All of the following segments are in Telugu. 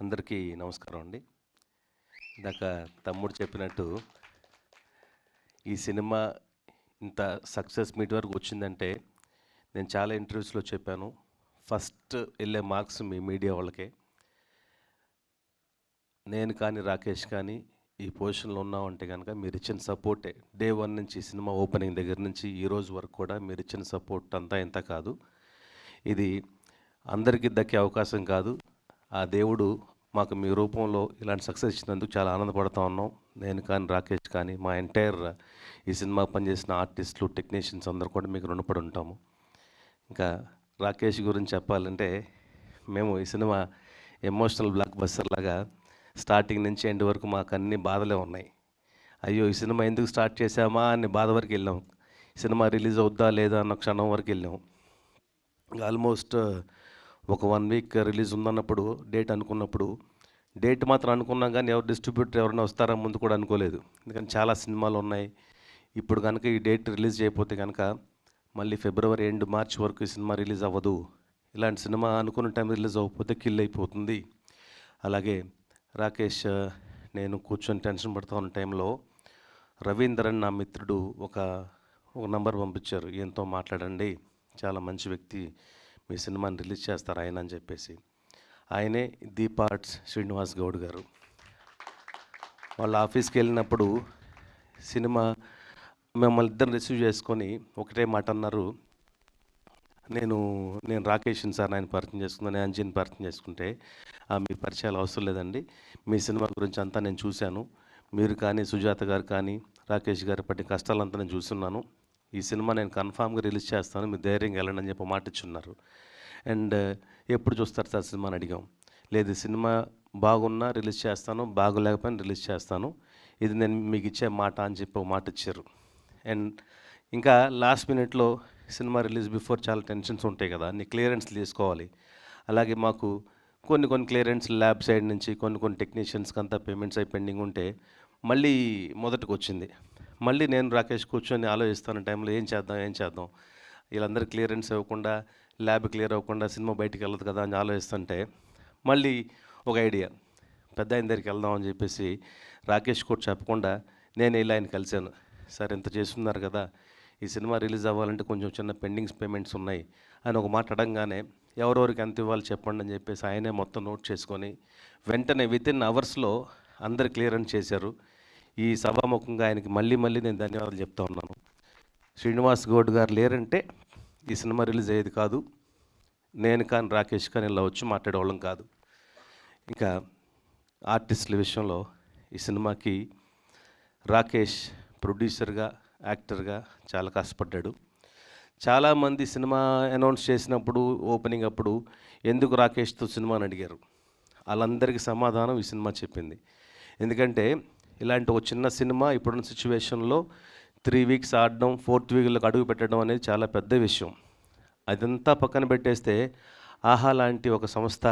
అందరికీ నమస్కారం అండి. ఇందాక తమ్ముడు చెప్పినట్టు ఈ సినిమా ఇంత సక్సెస్ మీట్ వరకు వచ్చిందంటే నేను చాలా ఇంటర్వ్యూస్లో చెప్పాను. ఫస్ట్ వెళ్ళే మార్క్స్ మీ మీడియా వాళ్ళకే. నేను కానీ రాకేష్ కానీ ఈ పొజిషన్లో ఉన్నామంటే కనుక మీరు ఇచ్చిన సపోర్టే. డే వన్ నుంచి సినిమా ఓపెనింగ్ దగ్గర నుంచి ఈ రోజు వరకు కూడా మీరు ఇచ్చిన సపోర్ట్ అంతా ఇంత కాదు. ఇది అందరికీ దక్కే అవకాశం కాదు. ఆ దేవుడు మాకు మీ రూపంలో ఇలాంటి సక్సెస్ ఇచ్చినందుకు చాలా ఆనందపడుతూ ఉన్నాం. నేను కానీ రాకేష్ కానీ మా ఎంటైర్ ఈ సినిమా పనిచేసిన ఆర్టిస్టులు టెక్నీషియన్స్ అందరూ కూడా మీకు రుణపడి ఉంటాము. ఇంకా రాకేష్ గురించి చెప్పాలంటే మేము ఈ సినిమా ఎమోషనల్ బ్లాక్ బస్టర్ లాగా స్టార్టింగ్ నుంచి ఎండ్ వరకు మాకు అన్ని బాధలే ఉన్నాయి. అయ్యో ఈ సినిమా ఎందుకు స్టార్ట్ చేసామా అని బాధ వరకు వెళ్ళాం. సినిమా రిలీజ్ అవుద్దా లేదా అన్న క్షణం వరకు వెళ్ళాం. ఆల్మోస్ట్ ఒక 1 వీక్ రిలీజ్ ఉందన్నప్పుడు డేట్ అనుకున్నప్పుడు డేట్ మాత్రం అనుకున్నాం కానీ ఎవరు డిస్ట్రిబ్యూటర్ ఎవరైనా వస్తారా ముందు కూడా అనుకోలేదు. ఎందుకంటే చాలా సినిమాలు ఉన్నాయి. ఇప్పుడు కనుక ఈ డేట్ రిలీజ్ చేయకపోతే కనుక మళ్ళీ ఫిబ్రవరి ఎండ్ మార్చ్ వరకు ఈ సినిమా రిలీజ్ అవ్వదు. ఇలాంటి సినిమా అనుకున్న టైం రిలీజ్ అవ్వకపోతే కిల్ అయిపోతుంది. అలాగే రాకేష్ నేను కూర్చొని టెన్షన్ పడుతూ ఉన్న టైంలో రవీంద్రన్ నా మిత్రుడు ఒక నంబర్ పంపించారు. ఈయనతో మాట్లాడండి, చాలా మంచి వ్యక్తి, మీ సినిమాని రిలీజ్ చేస్తారు ఆయన అని చెప్పేసి. ఆయనే దీపార్ట్స్ శ్రీనివాస్ గౌడ్ గారు. వాళ్ళ ఆఫీస్కి వెళ్ళినప్పుడు సినిమా మిమ్మల్ని ఇద్దరు రిసీవ్ చేసుకొని ఒకటే మాట అన్నారు, నేను రాకేష్ని సార్ ఆయన పరిచయం చేసుకున్నాను, నేను అంజీని పరిచయం చేసుకుంటే మీ పరిచయాలు అవసరం లేదండి, మీ సినిమా గురించి అంతా నేను చూశాను, మీరు కానీ సుజాత గారు కానీ రాకేష్ గారు పట్టిన కష్టాలంతా నేను చూస్తున్నాను, ఈ సినిమా నేను కన్ఫామ్గా రిలీజ్ చేస్తాను, మీరు ధైర్యంగా వెళ్ళండి అని చెప్పి మాట ఇచ్చున్నారు. అండ్ ఎప్పుడు చూస్తారు సార్ సినిమాని అడిగాం. లేదు సినిమా బాగున్నా రిలీజ్ చేస్తాను, బాగోలేకపోయినా రిలీజ్ చేస్తాను, ఇది నేను మీకు ఇచ్చే మాట అని చెప్పి ఒక మాట ఇచ్చారు. అండ్ ఇంకా లాస్ట్ మినిట్లో సినిమా రిలీజ్ బిఫోర్ చాలా టెన్షన్స్ ఉంటాయి కదా, అన్ని క్లియరెన్స్ తీసుకోవాలి. అలాగే మాకు కొన్ని క్లియరెన్స్ ల్యాబ్ సైడ్ నుంచి కొన్ని టెక్నీషియన్స్కి అంతా పేమెంట్స్ అయి పెండింగ్ ఉంటే మళ్ళీ మొదటికి వచ్చింది. మళ్ళీ నేను రాకేష్ కూర్చొని ఆలోచిస్తాను టైంలో ఏం చేద్దాం వీళ్ళందరూ క్లియరెన్స్ ఇవ్వకుండా ల్యాబ్ క్లియర్ అవ్వకుండా సినిమా బయటికి వెళ్ళదు కదా అని ఆలోచిస్తుంటే మళ్ళీ ఒక ఐడియా, పెద్ద ఆయన దగ్గరికి వెళ్దాం అని చెప్పేసి రాకేష్ కూడా చెప్పకుండా నేను ఇలా ఆయన కలిశాను. సార్ ఇంత చేస్తున్నారు కదా, ఈ సినిమా రిలీజ్ అవ్వాలంటే కొంచెం చిన్న పెండింగ్స్ పేమెంట్స్ ఉన్నాయి అని ఒక మాట అడగగానే ఎవరెవరికి ఎంత ఇవ్వాలి చెప్పండి అని చెప్పేసి ఆయనే మొత్తం నోట్ చేసుకొని వెంటనే వితిన్ అవర్స్లో అందరు క్లియరెన్స్ చేశారు. ఈ సభాముఖంగా ఆయనకి మళ్ళీ నేను ధన్యవాదాలు చెప్తా ఉన్నాను. శ్రీనివాస్ గౌడ్ గారు లేరంటే ఈ సినిమా రిలీజ్ అయ్యేది కాదు. నేను కానీ రాకేష్ కానీ ఇలా వచ్చి మాట్లాడేవాళ్ళం కాదు. ఇంకా ఆర్టిస్టుల విషయంలో ఈ సినిమాకి రాకేష్ ప్రొడ్యూసర్గా యాక్టర్గా చాలా కష్టపడ్డాడు. చాలామంది సినిమా అనౌన్స్ చేసినప్పుడు ఓపెనింగ్ అప్పుడు ఎందుకు రాకేష్తో సినిమా అని అడిగారు. వాళ్ళందరికీ సమాధానం ఈ సినిమా చెప్పింది. ఎందుకంటే ఇలాంటి ఒక చిన్న సినిమా ఇప్పుడున్న సిచ్యువేషన్లో 3 వీక్స్ ఆడడం 4th వీక్లోకి అడుగు పెట్టడం అనేది చాలా పెద్ద విషయం. అదంతా పక్కన పెట్టేస్తే ఆహా లాంటి ఒక సంస్థ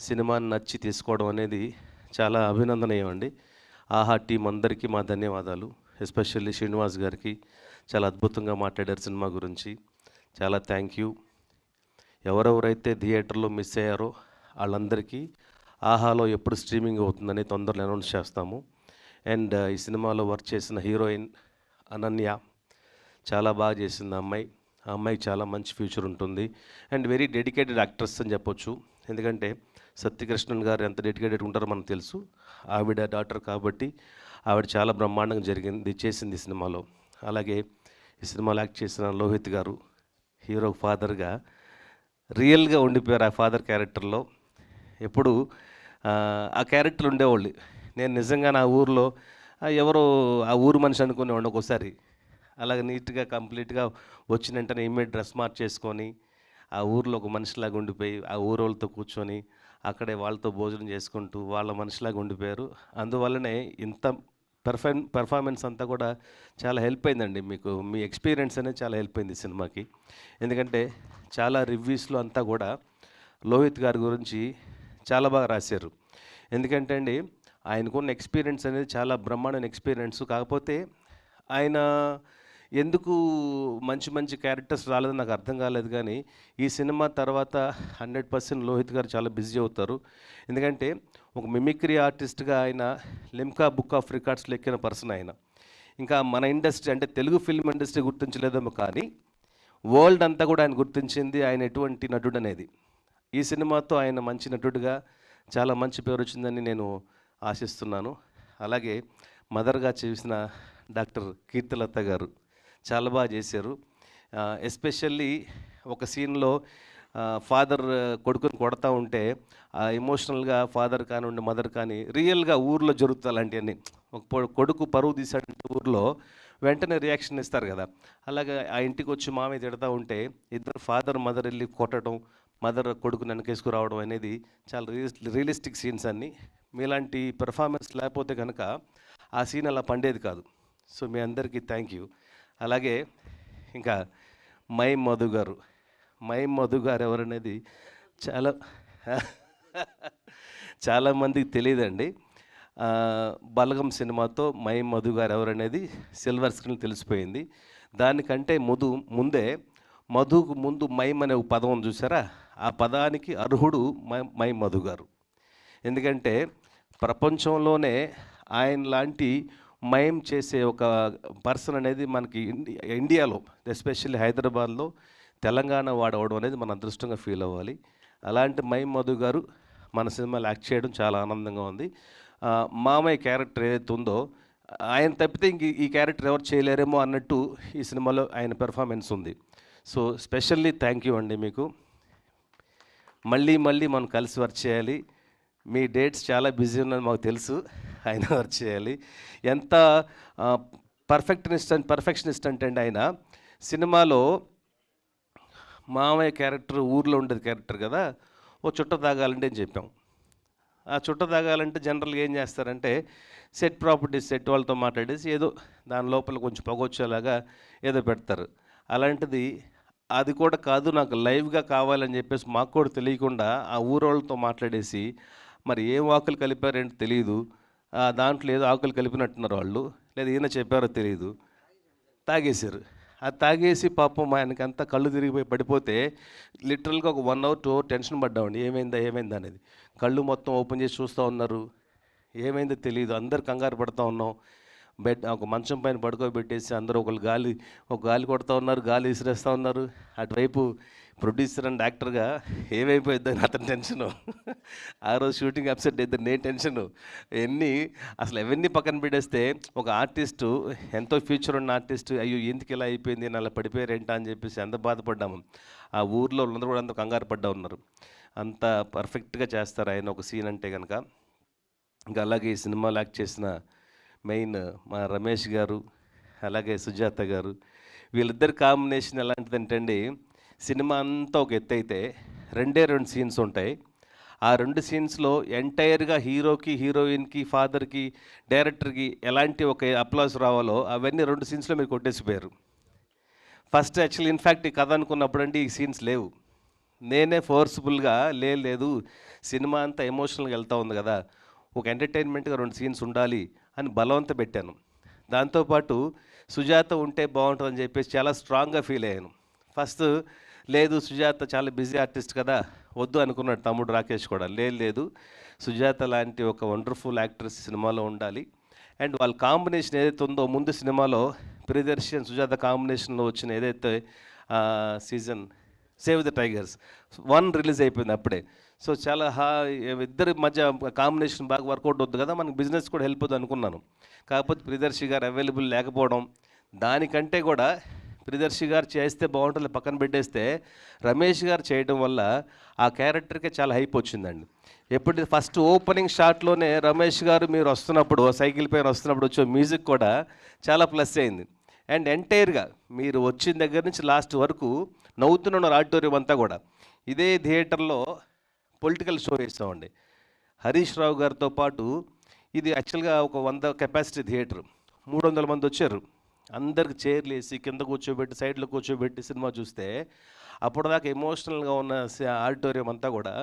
సినిమాని నచ్చి తీసుకోవడం అనేది చాలా అభినందనీయం అండి. ఆహా టీం అందరికీ మా ధన్యవాదాలు. ఎస్పెషల్లీ శ్రీనివాస్ గారికి చాలా అద్భుతంగా మాట్లాడారు సినిమా గురించి, చాలా థ్యాంక్ యూ. ఎవరెవరైతే థియేటర్లో మిస్ అయ్యారో వాళ్ళందరికీ ఆహాలో ఎప్పుడు స్ట్రీమింగ్ అవుతుందని తొందరలో అనౌన్స్ చేస్తాము. అండ్ ఈ సినిమాలో వర్క్ చేసిన హీరోయిన్ అనన్య చాలా బాగా చేసింది ఆ అమ్మాయికి చాలా మంచి ఫ్యూచర్ ఉంటుంది. అండ్ వెరీ డెడికేటెడ్ యాక్ట్రెస్ అని చెప్పొచ్చు. ఎందుకంటే సత్యకృష్ణన్ గారు ఎంత డెడికేటెడ్ ఉంటారో మనకు తెలుసు. ఆవిడ డాటర్ కాబట్టి ఆవిడ చాలా బ్రహ్మాండంగా చేసింది ఈ సినిమాలో. అలాగే ఈ సినిమాలో యాక్ట్ చేసిన లోహిత్ గారు హీరో ఫాదర్గా రియల్గా ఉండిపోయారు. ఆ ఫాదర్ క్యారెక్టర్లో ఎప్పుడు ఆ క్యారెక్టర్ ఉండేవాళ్ళు. నేను నిజంగా నా ఊరిలో ఎవరో ఆ ఊరు మనిషి అనుకునేవాడిని ఒక్కోసారి. అలాగే నీట్గా కంప్లీట్గా వచ్చిన వెంటనే ఇమ్మీడియట్ డ్రెస్ మార్చేసుకొని ఆ ఊరిలో ఒక మనిషిలాగా ఉండిపోయి ఆ ఊరోళ్ళతో కూర్చొని అక్కడే వాళ్ళతో భోజనం చేసుకుంటూ వాళ్ళ మనిషిలాగా ఉండిపోయారు. అందువల్లనే ఇంత పెర్ఫార్మెన్స్ అంతా కూడా చాలా హెల్ప్ అయిందండి. మీకు మీ ఎక్స్పీరియన్స్ అనేది చాలా హెల్ప్ అయింది సినిమాకి. ఎందుకంటే చాలా రివ్యూస్లో అంతా కూడా లోహిత్ గారి గురించి చాలా బాగా రాశారు. ఎందుకంటే అండి ఆయనకున్న ఎక్స్పీరియన్స్ అనేది చాలా బ్రహ్మాండమైన ఎక్స్పీరియన్స్. కాకపోతే ఆయన ఎందుకు మంచి మంచి క్యారెక్టర్స్ రాలేదో నాకు అర్థం కాలేదు. కానీ ఈ సినిమా తర్వాత 100% లోహిత్ గారు చాలా బిజీ అవుతారు. ఎందుకంటే ఒక మిమిక్రీ ఆర్టిస్ట్గా ఆయన లిమ్కా బుక్ ఆఫ్ రికార్డ్స్లో ఎక్కిన పర్సన్ ఆయన. ఇంకా మన ఇండస్ట్రీ అంటే తెలుగు ఫిల్మ్ ఇండస్ట్రీ గుర్తించలేదేమో కానీ వరల్డ్ అంతా కూడా ఆయన గుర్తించింది ఆయన ఎటువంటి నటుడు అనేది. ఈ సినిమాతో ఆయన మంచి నటుడిగా చాలా మంచి పేరు వచ్చిందని నేను ఆశిస్తున్నాను. అలాగే మదర్గా చేసిన డాక్టర్ కీర్తిలత గారు చాలా బాగా చేశారు. ఎస్పెషల్లీ ఒక సీన్లో ఫాదర్ కొడుకుని కొడతా ఉంటే ఎమోషనల్గా ఫాదర్ కానివ్వండి మదర్ కానీ రియల్గా ఊర్లో జరుగుతాయి అలాంటివన్నీ. ఒక కొడుకు పరువు తీసాడంటే ఊర్లో వెంటనే రియాక్షన్ ఇస్తారు కదా, అలాగే ఆ ఇంటికి వచ్చి మామయ్య తిడతా ఉంటే ఇద్దరు ఫాదర్ మదర్ వెళ్ళి కొట్టడం, మదర్ కొడుకుని వెనకేసుకురావడం అనేది చాలా రియలిస్టిక్ సీన్స్ అన్నీ. మీలాంటి పెర్ఫార్మెన్స్ లేకపోతే కనుక ఆ సీన్ అలా పండేది కాదు. సో మీ అందరికీ థ్యాంక్ యూ. అలాగే ఇంకా మై మధు గారు ఎవరనేది చాలా చాలామందికి తెలియదండి. బలగం సినిమాతో మై మధు గారు ఎవరనేది సిల్వర్ స్క్రీన్ తెలిసిపోయింది. దానికంటే ముందే మధుకు ముందు మైమ్ అనే పదం చూసారా, ఆ పదానికి అర్హుడు మై మధు గారు. ఎందుకంటే ప్రపంచంలోనే ఆయన లాంటి మైమ్ చేసే ఒక పర్సన్ అనేది మనకి ఇండియాలో ఎస్పెషల్లీ హైదరాబాద్లో తెలంగాణ వాడవడం అనేది మన అదృష్టంగా ఫీల్ అవ్వాలి. అలాంటి మై మధు గారు మన సినిమాలో యాక్ట్ చేయడం చాలా ఆనందంగా ఉంది. మామయ్య క్యారెక్టర్ ఏదైతే ఉందో ఆయన తప్పితే ఇంక ఈ క్యారెక్టర్ ఎవరు చేయలేరేమో అన్నట్టు ఈ సినిమాలో ఆయన పెర్ఫార్మెన్స్ ఉంది. సో స్పెషల్లీ థ్యాంక్ యూ అండి మీకు. మళ్ళీ మనం కలిసి వర్క్ చేయాలి. మీ డేట్స్ చాలా బిజీ ఉన్నది మాకు తెలుసు, ఆయన వర్క్ చేయాలి. ఎంత పర్ఫెక్షనిస్ట్ అంటే అండి ఆయన సినిమాలో మామయ్య క్యారెక్టర్ ఊర్లో ఉండేది క్యారెక్టర్ కదా, ఓ చుట్ట తాగాలంటే అని చెప్పాం. ఆ చుట్ట తాగాలంటే జనరల్గా ఏం చేస్తారంటే సెట్ వాళ్ళతో మాట్లాడేసి ఏదో దాని లోపల కొంచెం పొగొచ్చేలాగా ఏదో పెడతారు. అలాంటిది అది కూడా కాదు, నాకు లైవ్గా కావాలని చెప్పేసి మాకు కూడా తెలియకుండా ఆ ఊరోళ్ళతో మాట్లాడేసి మరి ఏం ఆకులు కలిపారేంటో తెలియదు, దాంట్లో ఏదో ఆకులు కలిపినట్టున్నారు వాళ్ళు, లేదా ఈయన చెప్పారో తెలియదు, తాగేశారు. అది తాగేసి పాపం ఆయనకి అంతా కళ్ళు తిరిగిపోయి పడిపోతే లిటరల్గా ఒక 1 hour 2 hour టెన్షన్ పడ్డామండి, ఏమైందా అనేది. కళ్ళు మొత్తం ఓపెన్ చేసి చూస్తూ ఉన్నారు, ఏమైందో తెలియదు, అందరు కంగారు పడుతూ ఉన్నాం. ఒక మంచం పైన పడుకోబెట్టేసి అందరూ ఒక గాలి కొడుతూ ఉన్నారు, గాలి విసిరేస్తూ ఉన్నారు. అటువైపు ప్రొడ్యూసర్ అండ్ యాక్టర్గా ఏమైపోయిద్దని అతని టెన్షను, ఆ రోజు షూటింగ్ అప్సెట్ అయితే నేను టెన్షను, అవన్నీ పక్కన పెట్టేస్తే ఒక ఆర్టిస్టు ఎంతో ఫ్యూచర్ ఉన్న ఆర్టిస్టు అయ్యో ఎందుకు ఇలా అయిపోయింది అలా పడిపోయారేంటా అని చెప్పేసి ఎంత బాధపడ్డాము. ఆ ఊర్లో అందరూ కూడా అంత కంగారు పడ్డా ఉన్నారు. అంత పర్ఫెక్ట్గా చేస్తారు ఆయన ఒక సీన్ అంటే కనుక. ఇంకా అలాగే ఈ సినిమాలో యాక్ట్ చేసిన మెయిన్ మా రమేష్ గారు అలాగే సుజాత గారు, వీళ్ళిద్దరి కాంబినేషన్ ఎలాంటిదంటే అండి, సినిమా అంతా ఒక ఎత్తు అయితే 2 సీన్స్ ఉంటాయి. ఆ 2 సీన్స్లో ఎంటైర్గా హీరోకి హీరోయిన్కి ఫాదర్కి డైరెక్టర్కి ఎలాంటి ఒక అప్లాస్ రావాలో అవన్నీ 2 సీన్స్లో మీరు కొట్టేసిపోయారు. ఫస్ట్ యాక్చువల్లీ ఇన్ఫ్యాక్ట్ ఈ కథ అనుకున్నప్పుడు అంటే ఈ సీన్స్ లేవు. నేనే ఫోర్స్ఫుల్గా లేదు సినిమా అంతా ఎమోషనల్గా వెళ్తూ ఉంది కదా, ఒక ఎంటర్టైన్మెంట్గా 2 సీన్స్ ఉండాలి అని బలవంత పెట్టాను. దాంతోపాటు సుజాత ఉంటే బాగుంటుందని చెప్పేసి చాలా స్ట్రాంగ్గా ఫీల్ అయ్యాను. ఫస్ట్ లేదు సుజాత చాలా బిజీ ఆర్టిస్ట్ కదా, వద్దు అనుకున్నాడు తమ్ముడు రాకేష్ కూడా. లేదు సుజాత లాంటి ఒక వండర్ఫుల్ యాక్ట్రెస్ సినిమాలో ఉండాలి. అండ్ వాళ్ళ కాంబినేషన్ ఏదైతే ఉందో ముందు సినిమాలో ప్రియదర్శి సుజాత కాంబినేషన్లో వచ్చిన ఏదైతే season save the tigers 1 release అయిపోయింది అప్పుడే. సో చాలా ఇద్దరి మధ్య కాంబినేషన్ బాగా వర్కౌట్ అవుతుంది కదా, మనకు బిజినెస్ కూడా హెల్ప్ అవుతుంది అనుకున్నాను. కాకపోతే ప్రియదర్శి గారు అవైలబుల్ లేకపోవడం, దానికంటే కూడా ప్రియదర్శి గారు చేస్తే బాగుంటుంది పక్కన పెట్టేస్తే రమేష్ గారు చేయడం వల్ల ఆ క్యారెక్టర్కే చాలా హైప్ వచ్చిందండి. ఎప్పుడు ఫస్ట్ ఓపెనింగ్ షాట్లోనే రమేష్ గారు మీరు వస్తున్నప్పుడు సైకిల్ పైన వస్తున్నప్పుడు వచ్చే మ్యూజిక్ కూడా చాలా ప్లస్ అయింది. అండ్ ఎంటైర్గా మీరు వచ్చిన దగ్గర నుంచి లాస్ట్ వరకు నవ్వుతున్న ఆడిటోరియం అంతా కూడా. ఇదే థియేటర్లో పొలిటికల్ షో వేస్తామండి హరీష్ రావు గారితో పాటు. ఇది యాక్చువల్గా ఒక 100 కెపాసిటీ థియేటర్, 300 మంది వచ్చారు. అందరికి చైర్లు వేసి కింద కూర్చోబెట్టి సైడ్లో కూర్చోబెట్టి సినిమా చూస్తే అప్పటిదాకా ఎమోషనల్గా ఉన్న ఆడిటోరియం అంతా కూడా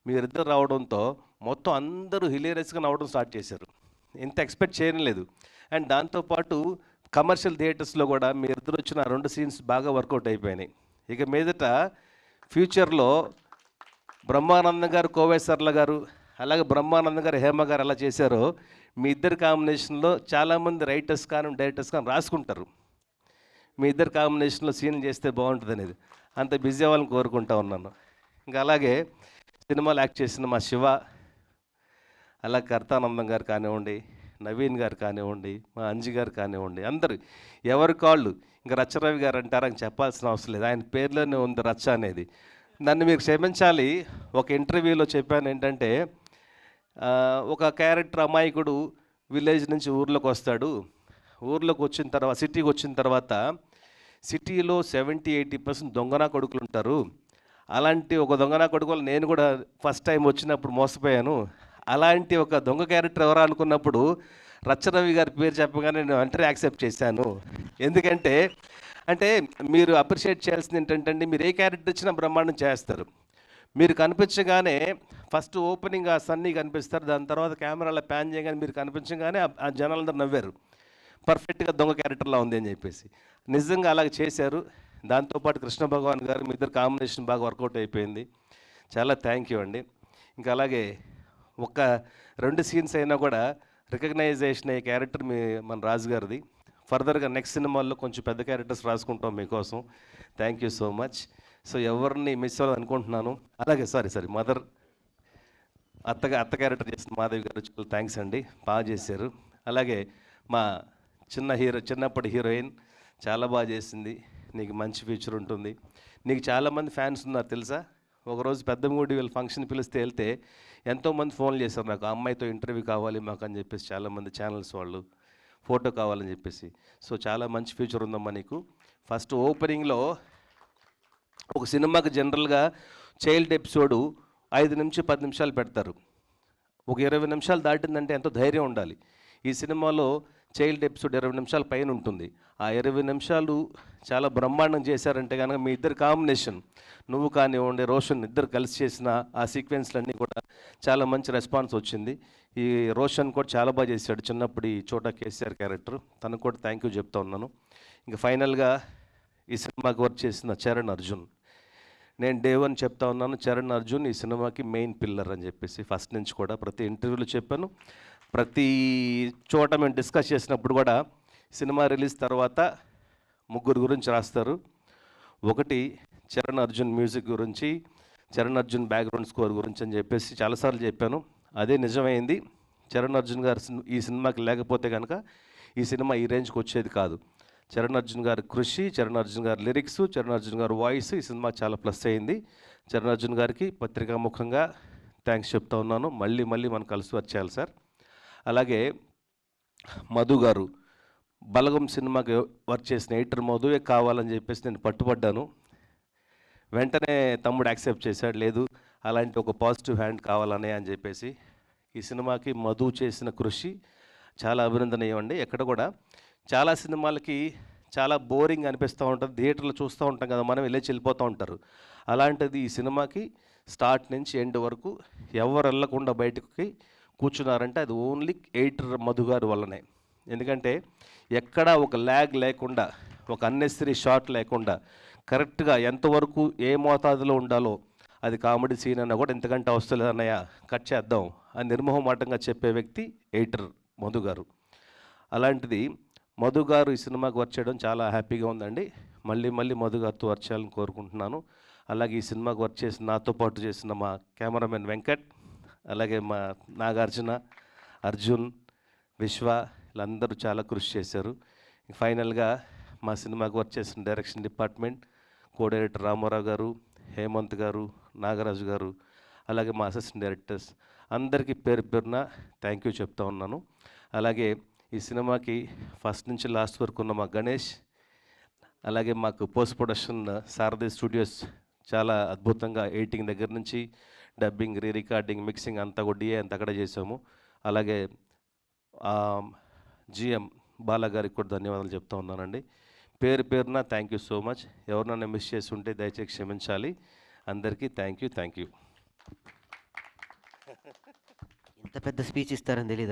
మీరిద్దరు రావడంతో మొత్తం అందరూ హిలేరియస్గా నవ్వడం స్టార్ట్ చేశారు. ఎంత ఎక్స్పెక్ట్ చేయడం లేదు. అండ్ దాంతోపాటు కమర్షియల్ థియేటర్స్లో కూడా మీ ఇద్దరు వచ్చిన 2 సీన్స్ బాగా వర్కౌట్ అయిపోయినాయి. ఇక మీదట ఫ్యూచర్లో బ్రహ్మానందం గారు, కోవేశ్వర్ల గారు, అలాగే బ్రహ్మానందం గారు, హేమ గారు ఎలా చేశారో మీ ఇద్దరు కాంబినేషన్లో చాలామంది రైటర్స్ కానీ డైరెక్టర్స్ కానీ రాసుకుంటారు. మీ ఇద్దరు కాంబినేషన్లో సీన్లు చేస్తే బాగుంటుంది అనేది. అంత బిజీ అవ్వాలని కోరుకుంటా ఉన్నాను. ఇంకా అలాగే సినిమాలు యాక్ట్ చేసిన మా శివ, అలాగే కర్తానందం గారు కానివ్వండి, నవీన్ గారు కానివ్వండి, మా అంజి గారు కానివ్వండి, అందరు ఎవరి కాళ్ళు. ఇంకా రచ్చరవి గారు అంటారు, ఆయన చెప్పాల్సిన అవసరం లేదు, ఆయన పేర్లోనే ఉంది రచ్చ అనేది. నన్ను మీరు క్షమించాలి, ఒక ఇంటర్వ్యూలో చెప్పాను ఏంటంటే, ఒక క్యారెక్టర్ అమాయకుడు విలేజ్ నుంచి ఊర్లోకి వస్తాడు. ఊర్లోకి వచ్చిన తర్వాత, సిటీకి వచ్చిన తర్వాత సిటీలో 70-80% దొంగనా కొడుకులు ఉంటారు. అలాంటి ఒక దొంగనా కొడుకులు నేను కూడా ఫస్ట్ టైం వచ్చినప్పుడు మోసపోయాను. అలాంటి ఒక దొంగ క్యారెక్టర్ ఎవరు అనుకున్నప్పుడు రచ్చరవి గారి పేరు చెప్పగానే నేను వెంటనే యాక్సెప్ట్ చేశాను. ఎందుకంటే మీరు అప్రిషియేట్ చేయాల్సింది ఏంటంటే, మీరు ఏ క్యారెక్టర్ ఇచ్చినా బ్రహ్మాండం చేస్తారు. మీరు కనిపించగానే ఫస్ట్ ఓపెనింగ్ ఆ సన్నీ కనిపిస్తారు, దాని తర్వాత కెమెరాలో ప్యాన్ చేయగానే మీరు కనిపించగానే ఆ జనాలందరూ నవ్వారు, పర్ఫెక్ట్గా దొంగ క్యారెక్టర్లా ఉంది అని చెప్పేసి. నిజంగా అలాగే చేశారు. దాంతోపాటు కృష్ణ భగవాన్ గారు, మీ ఇద్దరు కాంబినేషన్ బాగా వర్కౌట్ అయిపోయింది. చాలా థ్యాంక్ యూ అండి. ఇంకా అలాగే ఒక 2 సీన్స్ అయినా కూడా రికగ్నైజేషన్ అయ్యే క్యారెక్టర్ మన రాజు గారిది. ఫర్దర్గా నెక్స్ట్ సినిమాల్లో కొంచెం పెద్ద క్యారెక్టర్స్ రాసుకుంటాం మీకోసం. Thank you so much. So ఎవరిని మిస్ అవ్వాలి అనుకుంటున్నాను. అలాగే సారీ మదర్, అత్త క్యారెక్టర్ చేసిన మాధవి గారు చాలా థ్యాంక్స్ అండి, బాగా చేశారు. అలాగే మా చిన్నప్పటి హీరోయిన్ చాలా బాగా చేసింది. నీకు మంచి ఫ్యూచర్ ఉంటుంది. నీకు చాలామంది ఫ్యాన్స్ ఉన్నారు తెలుసా. ఒకరోజు పెద్దమూడి వీళ్ళ ఫంక్షన్ పిలిస్తే వెళ్తే ఎంతోమంది ఫోన్లు చేశారు నాకు, ఆ అమ్మాయితో ఇంటర్వ్యూ కావాలి మాకు అని చెప్పేసి, చాలామంది ఛానల్స్ వాళ్ళు ఫోటో కావాలని చెప్పేసి. సో చాలా మంచి ఫ్యూచర్ ఉందమ్మా నీకు. ఫస్ట్ ఓపెనింగ్లో ఒక సినిమాకి జనరల్గా చైల్డ్ ఎపిసోడు 5-10 నిమిషాలు పెడతారు. ఒక 20 నిమిషాలు దాటిందంటే ఎంతో ధైర్యం ఉండాలి. ఈ సినిమాలో చైల్డ్ ఎపిసోడ్ 20 నిమిషాల పైన ఉంటుంది. ఆ 20 నిమిషాలు చాలా బ్రహ్మాండం చేశారంటే కనుక మీ ఇద్దరు కాంబినేషన్, నువ్వు కానివ్వండి రోషన్, ఇద్దరు కలిసి చేసిన ఆ సీక్వెన్స్లన్నీ కూడా చాలా మంచి రెస్పాన్స్ వచ్చింది. ఈ రోషన్ కూడా చాలా బాగా చేశాడు, చిన్నప్పుడు ఈ చోటా కేసీఆర్ క్యారెక్టర్. తనకు కూడా థ్యాంక్ యూ చెప్తా ఉన్నాను. ఇంకా ఫైనల్గా ఈ సినిమాకి వర్క్ చేసిన చరణ్ అర్జున్, నేను డే 1 చెప్తా ఉన్నాను, చరణ్ అర్జున్ ఈ సినిమాకి మెయిన్ పిల్లర్ అని చెప్పేసి. ఫస్ట్ నుంచి కూడా ప్రతి ఇంటర్వ్యూలో చెప్పాను, ప్రతి చోట మేము డిస్కస్ చేసినప్పుడు కూడా సినిమా రిలీజ్ తర్వాత 3 గురించి రాస్తారు. ఒకటి చరణ్ అర్జున్ మ్యూజిక్ గురించి, చరణ్ అర్జున్ బ్యాక్గ్రౌండ్ స్కోర్ గురించి అని చెప్పేసి చాలాసార్లు చెప్పాను. అదే నిజమైంది. చరణ్ అర్జున్ గారు ఈ సినిమాకి లేకపోతే కనుక ఈ సినిమా ఈ రేంజ్కి వచ్చేది కాదు. చరణ్ అర్జున్ గారి కృషి, చరణ్ అర్జున్ గారి లిరిక్స్, చరణ్ అర్జున్ గారి వాయిస్ ఈ సినిమా చాలా ప్లస్ అయింది. చరణ్ అర్జున్ గారికి పత్రికాముఖంగా థ్యాంక్స్ చెప్తా ఉన్నాను. మళ్ళీ మనం కలిసి వచ్చేయాలి సార్. అలాగే మధు గారు, బలగం సినిమాకి వర్క్ చేసిన ఎడిటర్ మధువే కావాలని చెప్పేసి నేను పట్టుబడ్డాను. వెంటనే తమ్ముడు యాక్సెప్ట్ చేశాడు, లేదు అలాంటి ఒక పాజిటివ్ హ్యాండ్ కావాలనే అని చెప్పేసి. ఈ సినిమాకి మధు చేసిన కృషి చాలా అభినందనీయం అండి. ఎక్కడ కూడా చాలా సినిమాలకి చాలా బోరింగ్ అనిపిస్తూ ఉంటుంది, థియేటర్లో చూస్తూ ఉంటాం కదా మనం, వెళ్ళి వెళ్ళిపోతూ ఉంటారు. అలాంటిది ఈ సినిమాకి స్టార్ట్ నుంచి ఎండ్ వరకు ఎవరు వెళ్ళకుండా బయటకి కూర్చున్నారంటే అది ఓన్లీ ఎడిటర్ మధు గారి వల్లనే. ఎందుకంటే ఎక్కడ ఒక ల్యాగ్ లేకుండా, ఒక అన్నెసరీ షాట్ లేకుండా కరెక్ట్గా ఎంతవరకు ఏ మోతాదులో ఉండాలో, అది కామెడీ సీన్ అన్నా కూడా ఎంతకంటే అవసరం అన్నయ్య కట్ చేద్దాం అని నిర్మోహమాటంగా చెప్పే వ్యక్తి ఎడిటర్ మధు గారు. అలాంటిది మధు గారు ఈ సినిమాకి వర్క్ చేయడం చాలా హ్యాపీగా ఉందండి. మళ్ళీ మధు గారితో వర్క్ చేయాలని కోరుకుంటున్నాను. అలాగే ఈ సినిమాకి వర్క్ చేసిన, నాతో పాటు చేసిన మా కెమెరామెన్ వెంకట్, అలాగే మా నాగార్జున, అర్జున్, విశ్వ, వీళ్ళందరూ చాలా కృషి చేశారు. ఫైనల్గా మా సినిమాకి వర్క్ చేసిన direction department, co director Ramarao గారు, హేమంత్ గారు, నాగరాజు గారు, అలాగే మా అసిస్టెంట్ డైరెక్టర్స్ అందరికీ పేరు పేరున థ్యాంక్ యూ చెప్తా ఉన్నాను. అలాగే ఈ సినిమాకి ఫస్ట్ నుంచి లాస్ట్ వరకు ఉన్న మా గణేష్, అలాగే మాకు పోస్ట్ ప్రొడక్షన్ సారథి స్టూడియోస్ చాలా అద్భుతంగా ఎడిటింగ్ దగ్గర నుంచి డబ్బింగ్, రీ రికార్డింగ్, మిక్సింగ్ అంతా కూడా డిఏ అంతా అక్కడ చేసాము. అలాగే జిఎం బాలా గారికి కూడా ధన్యవాదాలు చెప్తా ఉన్నానండి. పేరు పేరున థ్యాంక్ యూ సో మచ్. ఎవరినైనా మిస్ చేసి ఉంటే దయచేసి క్షమించాలి. అందరికీ థ్యాంక్ యూ. ఇంత పెద్ద స్పీచ్ ఇస్తారని తెలియదు.